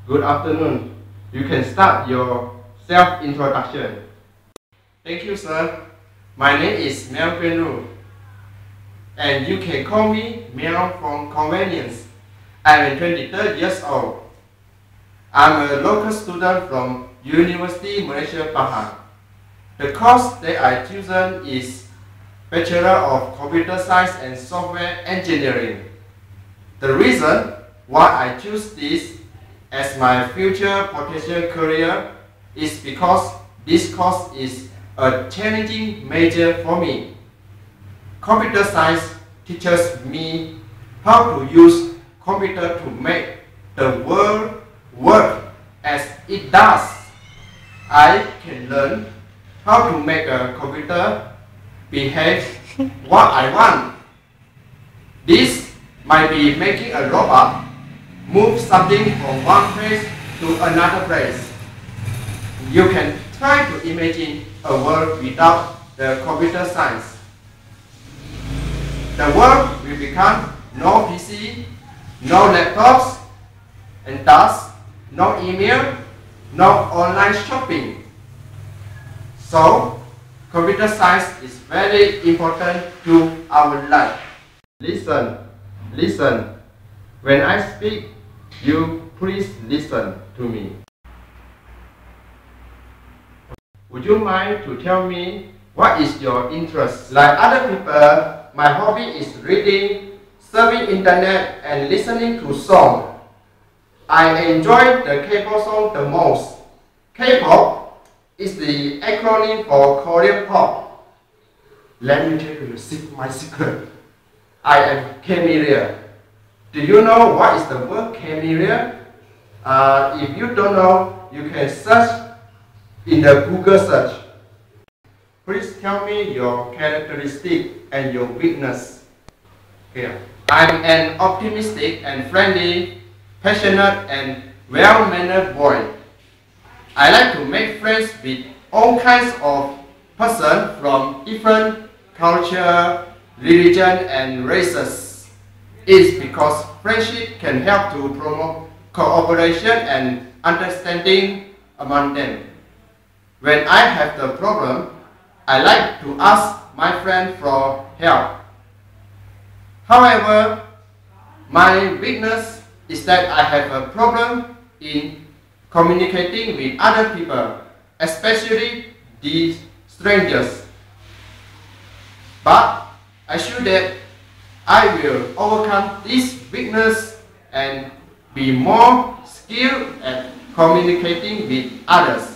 Good afternoon. You can start your self-introduction. Thank you, sir. My name is Mel Penru, and you can call me Mel from convenience. I'm 23 years old. I'm a local student from University Malaysia Pahang. The course that I chosen is Bachelor of Computer Science and Software Engineering. The reason why I choose this as my future potential career is because this course is a challenging major for me. Computer science teaches me how to use computer to make the world work as it does. I can learn how to make a computer behave what I want. This might be making a robot move something from one place to another place. You can try to imagine a world without the computer science. The world will become no PC, no laptops, and thus no email, no online shopping. So, computer science is very important to our life. Listen, listen. When I speak, you please listen to me. Would you mind to tell me what is your interest? Like other people, my hobby is reading, surfing internet, and listening to songs. I enjoy the K-pop song the most. K-pop is the acronym for Korean pop. Let me tell you my secret. I am K-Milia. Do you know what is the word K-Milia? If you don't know, you can search in the Google search. Please tell me your characteristic and your weakness. Okay. I'm an optimistic and friendly, passionate and well-mannered boy. I like to make friends with all kinds of persons from different culture, religion and races. It's because friendship can help to promote cooperation and understanding among them. When I have the problem, I like to ask my friend for help. However, my weakness is that I have a problem in communicating with other people, especially the strangers. But I assure that I will overcome this weakness and be more skilled at communicating with others.